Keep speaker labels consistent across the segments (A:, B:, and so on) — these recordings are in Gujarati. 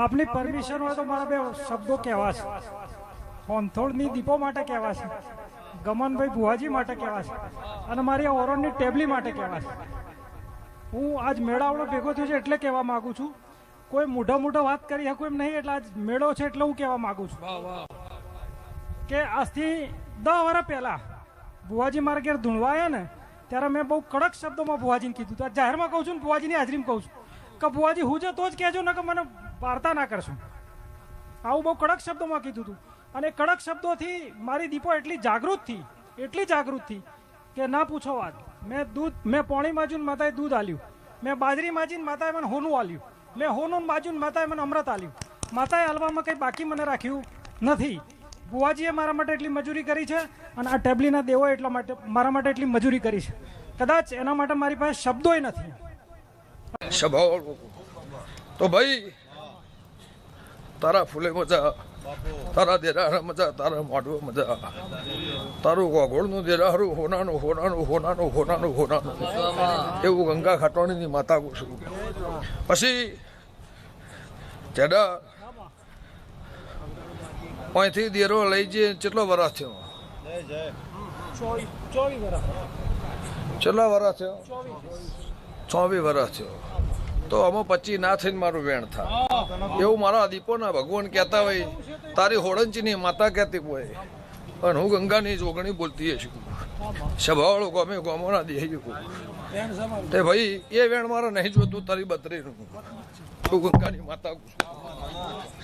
A: આપની પરમિશન હોય તો મારા બે શબ્દો કહેવા છે. હોંથોડની દીપો માટે કહેવા છે, ગમનભાઈ ભુવાજી માટે કહેવા છે, અને મારી આ ઓરોનની ટેબલી માટે કહેવા છે. હું આજ મેળાવડો ભેગો થયો છે એટલે કહેવા માંગુ છું. કોઈ મોઢા વાત કરી શકું એમ નહીં, એટલે આજ મેળો છે એટલે હું કહેવા માંગુ છું કે આજથી 10 વર્ષ પહેલા ભુવાજી મારા ઘેર ધૂણવા આવ્યા ને ત્યારે મેં બહુ કડક શબ્દોમાં ભુવાજીને કીધું હતું. જાહેરમાં કહું છું ને ભુવાજીની હાજરીમાં કહું છું કે ભુવાજી હું છે તો જ કહેજો ને કે મને વાર્તા ના કરશો. આવું બહુ કડક શબ્દોમાં કીધું હતું. અને કડક શબ્દોથી મારી દીપો એટલી જાગૃત થઈ કે ના પૂછો વાત. મેં પોણી માજુન માતાએ દૂધ આલ્યું, મેં બાજરી માજીને માતાએ મને હોનું આલ્યું, મેં હોનું માજુન માતાએ મને અમૃત આલ્યું. માતાએ હાલવામાં કંઈ બાકી મને રાખ્યું નથી. ભુવાજીએ મારા માટે એટલી મજૂરી કરી છે અને આ ટેબલીના દેવો એટલા માટે મારા માટે એટલી મજૂરી કરી છે. કદાચ એના માટે મારી પાસે શબ્દોય નથી.
B: તો ભાઈ તારા ફૂલે મજા, તારા દેરાહરા મજા, તારા મોઢવા મજા, તારું ગોગોળનું દેરાહરું હોનાનું હોનાનું હોનાનું હોનાનું હોનાનું એવું ગંગા ખાટવાણીની માતા કહું. પછી ચેડા અહીંથી દેરો લઈ જઈએ કેટલો વરસ થયો?
A: 24
B: કેટલા વરસ થયો? 24 વરસ થયો. તો આમાં 25 ના થઈને મારું વેણ થાય એવું મારા દીપોના ભગવાન કહેતા હોય. તારી હોળંચીની માતા કહેતી હોય અને હું ગંગાની જોગણી બોલતી છું. સભાવાળો ગમે ગમોના દેહી તે ભાઈ એ વેણ મારે નહીં જોતું. તારી બત્રીનું હું ગંગાની માતા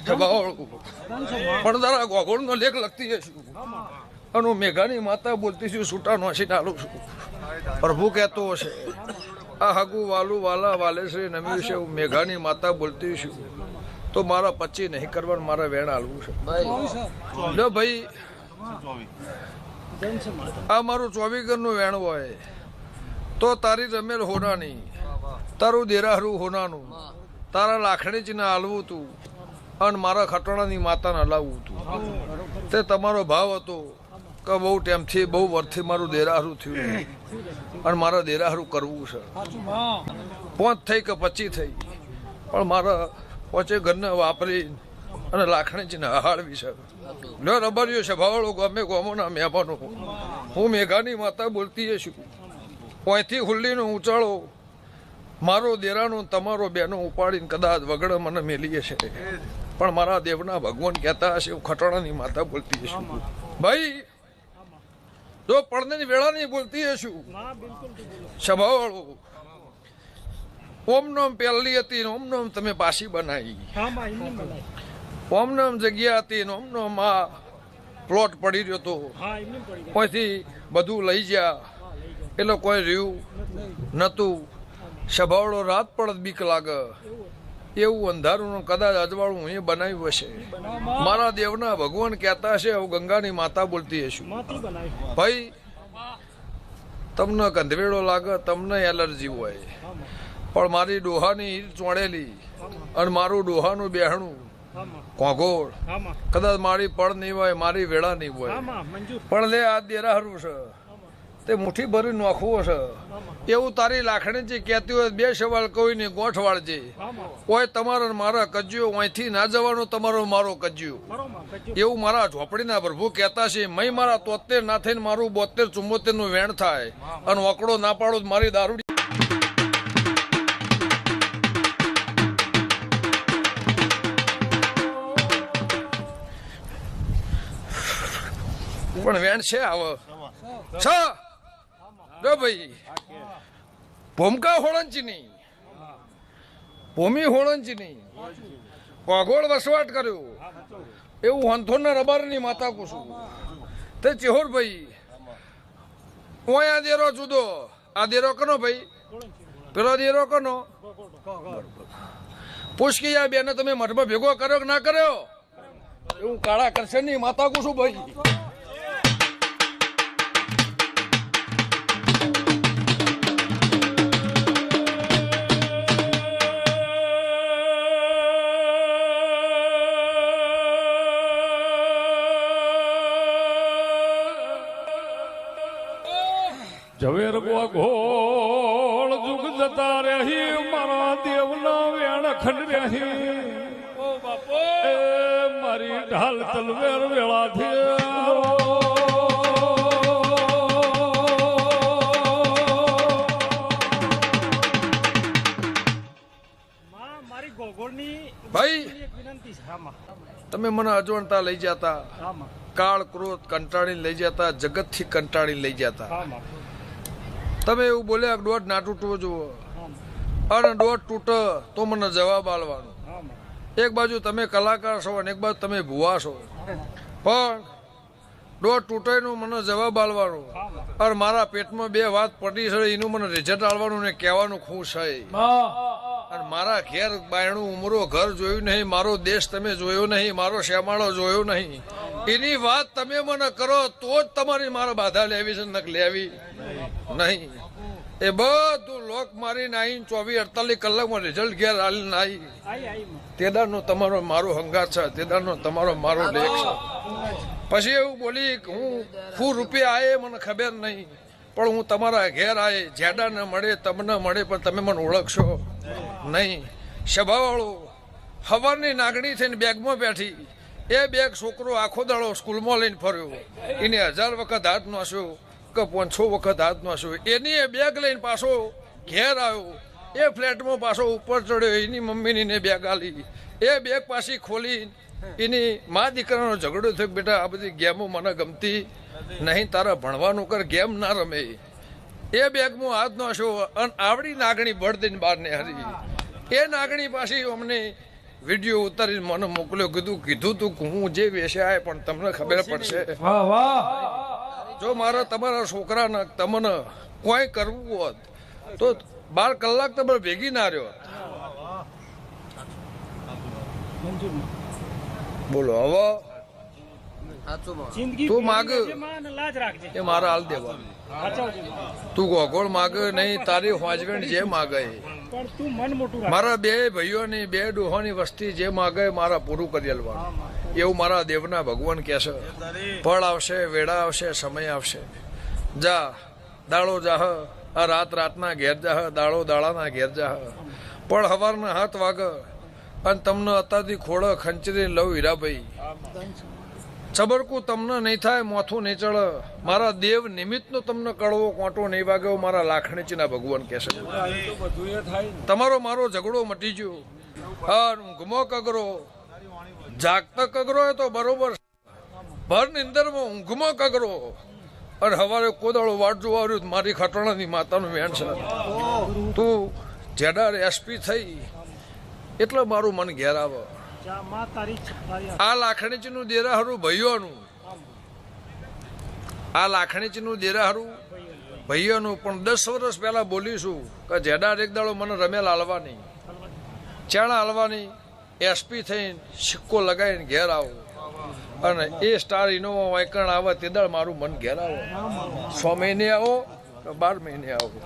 B: સભાવાળો પણ તારા ગોગોળનો લેખ લખતી છું અને હું મેઘાની માતા બોલતી છું. છૂટા નોસી ડાલું છું. પ્રભુ કહેતો હશે આ હગુ વાલું વાલા વાલે શ્રી નમ્યું છે. હું મેઘાની માતા બોલતી છું તો મારા 25 નહીં કરવાનું, મારા વેણ હાલવું છે. જો ભાઈ આ મારું 24 ઘરનું વેણ હોય તો તારી રમેલ હોનાની, તારું દેરાહરું હોનાનું, તારા લાખણીજીને હાલવું તું અને મારા ખટોણાની માતાને હલાવવું તું. તે તમારો ભાવ હતો કે બહુ ટાઈમથી બહુ વર્ષથી મારું દેરાહરું થયું અને મારા દેરાહરું કરવું છે. 5 થઈ કે 25 થઈ પણ મારા 5 ઘરને વાપરી અને લાખણીજીને હહાળવી છે. લો રબરિયો છે ભાવળો ગમે ગોમોના મહેમાનો, હું મેઘાની માતા બોલતી છું. અહીંથી હુલ્લીનો ઊંચાળો મારો દેરાનો તમારો બેનો ઉપાડીને કદાચ વગડે મને મેલીએ છે પણ મારા દેવના ભગવાન કહેતા હશે હું ખટોણાની માતા બોલતી છું. ભાઈ જો પડની વેળાની બોલતી હશું સભાવાળો ઓમ નોમ પહેલી હતી ઓમ નોમ તમે પાછી બનાવી, ઓમ નોમ જગ્યા હતી ઓમ નોમ આ પ્લોટ પડી રહ્યો તો અહીંથી બધું લઈ ગયા એટલે કોઈ રહ્યું નતું. સભાવાળો રાત પડત બીક લાગે એવું અંધારું કદાચ અજવાળું એ બનાવ્યું હશે. મારા દેવના ભગવાન કહેતા હશે હું ગંગાની માતા બોલતી હશું. ભાઈ તમને ગંધવેડો લાગે, તમને એલર્જી હોય પણ મારી ડોહાની ચોંડેલી અને મારું ડોહાનું બેહણું કોગોળ કદાચ મારી પડ નહીં હોય, મારી વેળા નહીં હોય પણ લે આ દેરાહરું છે તે મુઠ્ઠી ભરી નોખવું છે એવું તારી લાખણી જે કહેતી હોય. 2 સવાલ કોઈને ગોઠ વાળજે. કોઈ તમારા મારા કજ્યો અહીંથી ના જવાનો, તમારો મારો કજ્યો એવું મારા ઝોપડીના પ્રભુ કહેતા છે. મય મારા 73 ના થઈને મારું 72 74 નું વેણ થાય અને ઓકડો ના પાડો મારી દારૂડી પણ વેણ છે આવ છ જો ભાઈ ભૂમકા હોળંચીની ભૂમિ હોળંચીની કોગોળ વસવાટ કર્યો એવું હંથોરના રબારની માતા કુશું. તે ચેહોરભાઈ ઓય આ દેરો જુદો, આ દેરો કનો ભાઈ, પેલો દેરો કનો પૂછકી આ બેને તમે મઠમાં ભેગો કર્યો કે ના કર્યો એવું કાળા કરશનની માતા કુશું ભાઈ.
C: ઝવેર ગોળ જુગ જતા રહી મારા દેવના વેણ ખંડ રહી ઢાલ તલવેર વેળાથી
A: મારી ગોગોળની
B: ભાઈ
A: એક વિનંતી છે. આમાં
B: તમે મને અજવણતા લઈ જતા,
A: આમાં
B: કાળ ક્રોધ કંટાળીને લઈ જતા, જગતથી કંટાળીને લઈ જતા.
A: આમાં
B: તમે એવું બોલ્યા કે દોઢ ના તૂટવો જુઓ,
A: આમાં
B: અને દોઢ તૂટે તો મને જવાબ આલવાનો.
A: આમાં
B: એક બાજુ તમે કલાકાર છો અને એક બાજુ તમે ભુવા છો, પણ દોઢ તૂટેનું મને જવાબ આલવાનો. અને મારા પેટમાં બે વાત પડી છે એનું મને રિઝલ્ટ આલવાનું ને કહેવાનું ખુશ છે. અને મારા ઘેર બાયણું ઉમરો ઘર જોયું નહીં, મારો દેશ તમે જોયો નહીં, મારો શ્યામાળો જોયો નહીં, એની વાત તમે મને કરો તો જ તમારી મારે બાધા લેવી છે, નક લેવી નહીં. એ બધું લોક મારીને આવીને 24-48 કલાકમાં રિઝલ્ટ ઘેર આવીને આવી તેદારનો તમારો મારો હંગાત છે, તેદારનો તમારો મારો લેખ છે. પછી એવું બોલી કે હું રૂપિયા આયે મને ખબર નહીં, પણ હું તમારા ઘેર આયે જેડાને મળે તમને મળે પણ તમે મને ઓળખશો નહીં. સભાવાળો હવારની નાગણી થઈને બેગમાં બેઠી, એ બેગ છોકરો આખો દાડો સ્કૂલમાં લઈને ફર્યો, એને 1000 વખત હાથ નાસ્યો કે 500 વખત હાથ નાસ્યો, એની એ બેગ લઈને પાછો ઘેર આવ્યો, એ ફ્લેટમાં પાછો ઉપર ચડ્યો, એની મમ્મીની ને બેગ આલી, એ બેગ પાછી ખોલી એની મા દીકરાનો ઝઘડો થયો, બેટા આ બધી ગેમો મને ગમતી નહીં, તારા ભણવાનું કર, ગેમ ના રમે. એ બેગમાં હાથ નાસ્યો અને આવડી નાગણી બળ દઈને બહાર ને હરી. એ નાગણી પાછી અમને વિડીયો ઉતારીને મને મોકલ્યો, કીધું તું હું જે વેચાય પણ તમને ખબર પડશે. જો મારા તમારા છોકરાને તમને કોઈ કરવું હોત તો 12 કલાક તમે ભેગી ના રહ્યો. બોલો હવે તું માગ એ મારા હાલ દેવા, તું ગોગોળ માગ નહીં, તારી હોજવેણ જે માગે, મારા બે ભાઈઓની બે ડોહોની વસ્તી જે માગે મારા પૂરું કરી લેવાનું, એવું મારા દેવના ભગવાન કહે છે. ફળ આવશે, વેળા આવશે, સમય આવશે. જા દાડો જાહ, આ રાતના ઘેર જાહ, દાડાના ઘેર જાહ, પણ સવારના 7 વાગે અને તમને અત્યારથી ખોળે ખંચરી લઉં હીરાભાઈ, ચબરકું તમને નહીં થાય, મોથું નહીં ચડે, મારા દેવ નિમિત્તનો તમને કડવો કોંટો નહીં વાગ્યો, મારા લાખણીચીના ભગવાન કહે છે. તમારો મારો ઝઘડો મટી ગયો, અને ઊંઘમો કગરો, જાગતા કગરો હોય તો બરોબર, ભર નિંદરમાં ઊંઘમો કગરો, અને સવારે કોદાળો વાટ જોવા આવ્યું, મારી ખટોણાની માતાનું વેણ છે, તું જેડાર એસપી થઈ એટલે મારું મન ઘેર આવે. આ લાખણીચીનું દેરાહરું ભાઈઓનું, આ લાખણીચીનું દેરાહરું ભાઈઓનું, પણ 10 વર્ષ પહેલા બોલીશું કે જેડાર એક દાડો મને રમેલ હાલવાની, ચાણા હાલવાની, એસપી થઈને સિક્કો લગાવીને ઘેર આવો, અને એ સ્ટાર ઇનોવા વાયકણ આવે તે દાડ મારું મન ઘેર આવો. 6 મહિને આવો કે 12 મહિને આવો,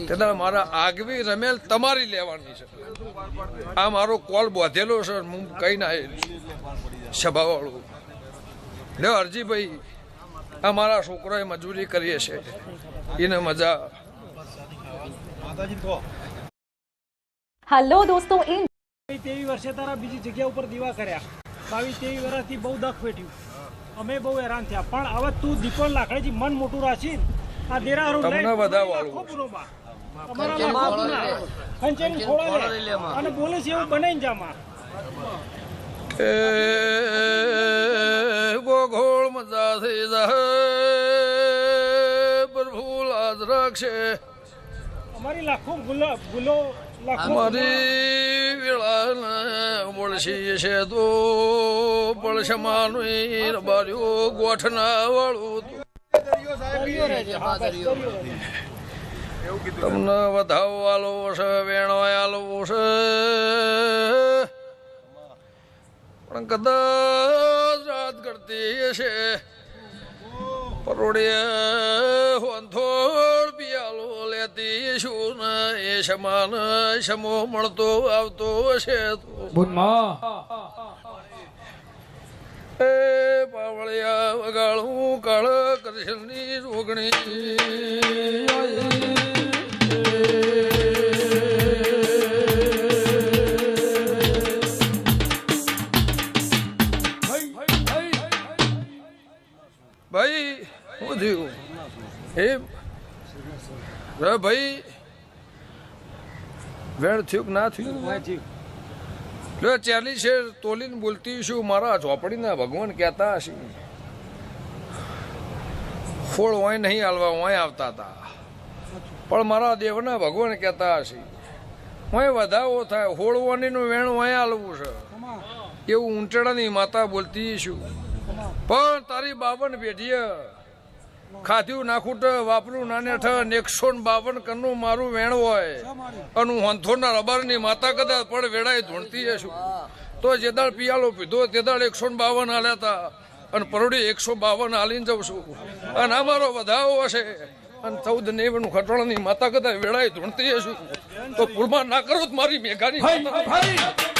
B: તે દાડ મારા આગવી રમેલ તમારી લેવાની છે. આ મારો કોલ બોધેલો છે, હું કઈ ના સભાવાળું લે અરજીભાઈ, આ મારા છોકરાએ મજૂરી કરીએ છે, એને મજા.
D: હેલો દોસ્તો,
A: 23 વર્ષે તારા બીજી જગ્યા ઉપર દીવા કર્યા, 22-23 વર્ષથી બહુ દખ વેઠ્યું, અમે બહુ હેરાન થયા, પણ હવે તું દીપો લાકડીથી મન મોટું રાખી આ દેરારું
B: તમને વધારે વાળું
A: અને બોલે છે એવું બનાવીને જામાં
B: એ ગોગોળ મજા થઈ જાય, પ્રભુ લાજ રાખશે,
A: અમારી લાખો ભૂલો
B: અમારી વેળાને બોળશી છે તો બળશમાનું બાર્યું ગોઠના વાળું, તમને વધાવવાલો છે, વેણવાયાલો છે, પણ કદાચ રાત કરતી છે પરોડે હોંથોડ પિયાલો લેતી શું ને એ સમાન સમો મળતો આવતો છે તો એ પાવળિયા વગાડું કાળ કરશનની રોગણી. એમ રે ભાઈ વેણ થયું કે ના થયું લે ચાલી છે તોલીને બોલતી શું મારા ઝોપડીના ભગવાન કહેતા હશે ફોળ વાય નહીં હાલવા વાય આવતા હતા પણ મારા દેવના ભગવાન કહેતા હશે વાય વધાવો થાય હોળવાનીનું વેણ વાય હાલવું છે એવું ઊંચડાની માતા બોલતી શું પણ તારી 52 પેઢીએ ખાધ્યું નાખું વાપરું નાને 152 કનનું મારું વેણ હોય અને હું હંથોના રબારની માતા કદાચ પણ વેળાએ ધૂણતી હશું તો જે દાળ પિયાલો પીધો તે દાળ 152 હાલ્યા હતા અને પરોડી 152 હાલીને જઉં છું અને અમારો વધાવો હશે અને 14 નેવનું ખટોળાની માતા કદાચ વેળાએ ધૂણતી હશું તો પૂરમાં ના કરો મારી મેઘાની માતા.